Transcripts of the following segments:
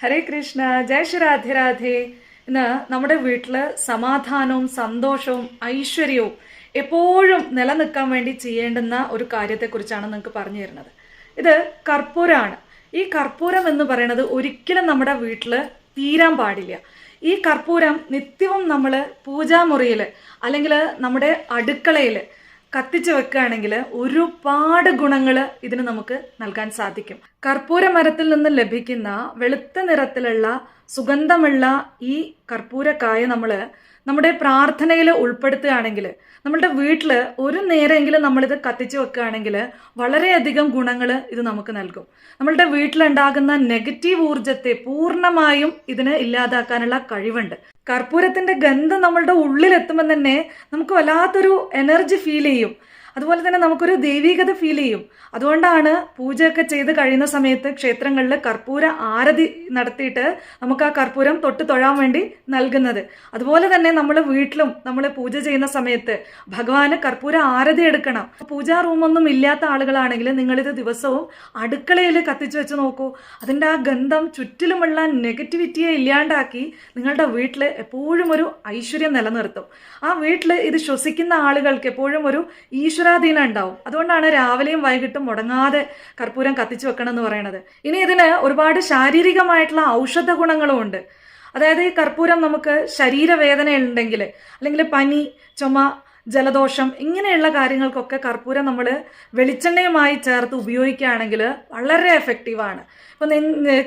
ഹരേ കൃഷ്ണ, ജയ ശ്രീ രാധേ രാധേ. ഇന്ന് നമ്മുടെ വീട്ടില് സമാധാനവും സന്തോഷവും ഐശ്വര്യവും എപ്പോഴും നിലനിൽക്കാൻ വേണ്ടി ചെയ്യേണ്ടുന്ന ഒരു കാര്യത്തെക്കുറിച്ചാണ് നിങ്ങൾക്ക് പറഞ്ഞു തരുന്നത്. ഇത് കർപ്പൂരമാണ്. ഈ കർപ്പൂരം എന്ന് പറയുന്നത് ഒരിക്കലും നമ്മുടെ വീട്ടില് തീരാൻ പാടില്ല. ഈ കർപ്പൂരം നിത്യവും നമ്മൾ പൂജാമുറിയിൽ അല്ലെങ്കിൽ നമ്മുടെ അടുക്കളയിൽ കത്തിച്ചു വെക്കുകയാണെങ്കിൽ ഒരുപാട് ഗുണങ്ങൾ ഇതിന് നമുക്ക് നൽകാൻ സാധിക്കും. കർപ്പൂര മരത്തിൽ നിന്ന് ലഭിക്കുന്ന വെളുത്ത നിറത്തിലുള്ള സുഗന്ധമുള്ള ഈ കർപ്പൂരക്കായ നമ്മുടെ പ്രാർത്ഥനയിൽ ഉൾപ്പെടുത്തുകയാണെങ്കിൽ, നമ്മളുടെ വീട്ടിൽ ഒരു നേരമെങ്കിലും നമ്മളിത് കത്തിച്ചു വെക്കുകയാണെങ്കിൽ വളരെയധികം ഗുണങ്ങൾ ഇത് നമുക്ക് നൽകും. നമ്മളുടെ വീട്ടിലുണ്ടാകുന്ന നെഗറ്റീവ് ഊർജത്തെ പൂർണ്ണമായും ഇതിന് ഇല്ലാതാക്കാനുള്ള കഴിവുണ്ട്. കർപ്പൂരത്തിന്റെ ഗന്ധം നമ്മളുടെ ഉള്ളിലെത്തുമ്പോൾ തന്നെ നമുക്ക് വല്ലാത്തൊരു എനർജി ഫീൽ ചെയ്യും. അതുപോലെ തന്നെ നമുക്കൊരു ദൈവീകത ഫീൽ ചെയ്യും. അതുകൊണ്ടാണ് പൂജയൊക്കെ ചെയ്ത് കഴിയുന്ന സമയത്ത് ക്ഷേത്രങ്ങളിൽ കർപ്പൂര ആരതി നടത്തിയിട്ട് നമുക്ക് ആ കർപ്പൂരം തൊട്ട് തൊഴാൻ വേണ്ടി നൽകുന്നത്. അതുപോലെ തന്നെ നമ്മൾ വീട്ടിലും നമ്മൾ പൂജ ചെയ്യുന്ന സമയത്ത് ഭഗവാന് കർപ്പൂര ആരതി എടുക്കണം. പൂജാ റൂമൊന്നും ഇല്ലാത്ത ആളുകളാണെങ്കിൽ നിങ്ങളിത് ദിവസവും അടുക്കളയിൽ കത്തിച്ചു വെച്ച് നോക്കൂ. അതിൻ്റെ ആ ഗന്ധം ചുറ്റിലുമുള്ള നെഗറ്റിവിറ്റിയെ ഇല്ലാണ്ടാക്കി നിങ്ങളുടെ വീട്ടിൽ എപ്പോഴും ഒരു ഐശ്വര്യം നിലനിർത്തും. ആ വീട്ടിൽ ഇത് ശ്വസിക്കുന്ന ആളുകൾക്ക് എപ്പോഴും ഒരു ഈശ്വരാധീനം ഉണ്ടാവും. അതുകൊണ്ടാണ് രാവിലെയും വൈകിട്ടും മുടങ്ങാതെ കർപ്പൂരം കത്തിച്ചു വെക്കണം എന്ന് പറയുന്നത്. ഇനി ഇതിന് ഒരുപാട് ശാരീരികമായിട്ടുള്ള ഔഷധ ഗുണങ്ങളും ഉണ്ട്. അതായത് ഈ കർപ്പൂരം നമുക്ക് ശരീരവേദന ഉണ്ടെങ്കിൽ, അല്ലെങ്കിൽ പനി, ചുമ, ജലദോഷം ഇങ്ങനെയുള്ള കാര്യങ്ങൾക്കൊക്കെ കർപ്പൂരം നമ്മൾ വെളിച്ചെണ്ണയുമായി ചേർത്ത് ഉപയോഗിക്കുകയാണെങ്കിൽ വളരെ എഫക്റ്റീവാണ്. ഇപ്പം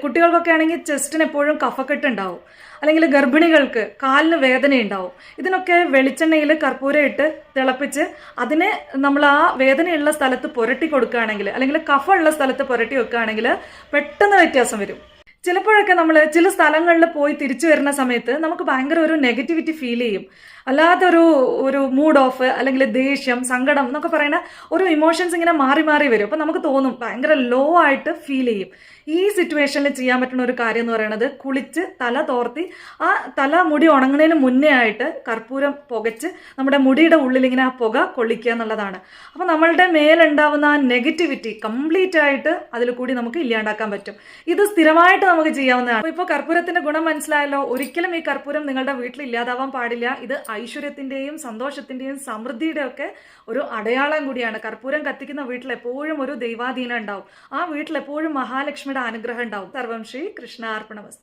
കുട്ടികൾക്കൊക്കെ ആണെങ്കിൽ ചെസ്റ്റിന് എപ്പോഴും കഫക്കെട്ട് ഉണ്ടാവും, അല്ലെങ്കിൽ ഗർഭിണികൾക്ക് കാലിന് വേദന ഉണ്ടാവും. ഇതിനൊക്കെ വെളിച്ചെണ്ണയിൽ കർപ്പൂരം ഇട്ട് തിളപ്പിച്ച് അതിനെ നമ്മൾ ആ വേദനയുള്ള സ്ഥലത്ത് പുരട്ടി കൊടുക്കുകയാണെങ്കിൽ, അല്ലെങ്കിൽ കഫമുള്ള സ്ഥലത്ത് പുരട്ടി വെക്കുകയാണെങ്കിൽ പെട്ടെന്ന് വ്യത്യാസം വരും. ചിലപ്പോഴൊക്കെ നമ്മൾ ചില സ്ഥലങ്ങളിൽ പോയി തിരിച്ചു വരുന്ന സമയത്ത് നമുക്ക് ഭയങ്കര ഒരു നെഗറ്റിവിറ്റി ഫീൽ ചെയ്യും. അല്ലാത്തൊരു മൂഡ് ഓഫ്, അല്ലെങ്കിൽ ദേഷ്യം, സങ്കടം എന്നൊക്കെ പറയുന്ന ഒരു ഇമോഷൻസ് ഇങ്ങനെ മാറി മാറി വരും. അപ്പം നമുക്ക് തോന്നും ഭയങ്കര ലോ ആയിട്ട് ഫീൽ ചെയ്യും. ഈ സിറ്റുവേഷനിൽ ചെയ്യാൻ പറ്റുന്ന ഒരു കാര്യം എന്ന് പറയുന്നത് കുളിച്ച് തല തോർത്തി ആ തല മുടി ഉണങ്ങുന്നതിന് മുന്നേ ആയിട്ട് കർപ്പൂരം പുകച്ച് നമ്മുടെ മുടിയുടെ ഉള്ളിൽ ഇങ്ങനെ ആ പുക കൊള്ളിക്കുക എന്നുള്ളതാണ്. അപ്പം നമ്മളുടെ മേലുണ്ടാവുന്ന ആ നെഗറ്റിവിറ്റി കംപ്ലീറ്റ് ആയിട്ട് അതിൽ കൂടി നമുക്ക് ഇല്ലാണ്ടാക്കാൻ പറ്റും. ഇത് സ്ഥിരമായിട്ട് നമുക്ക് ചെയ്യാവുന്നതാണ്. അപ്പോൾ ഇപ്പോൾ കർപ്പൂരത്തിന്റെ ഗുണം മനസ്സിലായല്ലോ. ഒരിക്കലും ഈ കർപ്പൂരം നിങ്ങളുടെ വീട്ടിൽ ഇല്ലാതാവാൻ പാടില്ല. ഇത് ഐശ്വര്യത്തിന്റെയും സന്തോഷത്തിന്റെയും സമൃദ്ധിയുടെയും ഒക്കെ ഒരു അടയാളം കൂടിയാണ്. കർപ്പൂരം കത്തിക്കുന്ന വീട്ടിൽ എപ്പോഴും ഒരു ദൈവാധീനം ഉണ്ടാവും. ആ വീട്ടിൽ എപ്പോഴും മഹാലക്ഷ്മിയുടെ അനുഗ്രഹം ഉണ്ടാവും. സർവം ശ്രീ കൃഷ്ണാർപ്പണമസ്തു.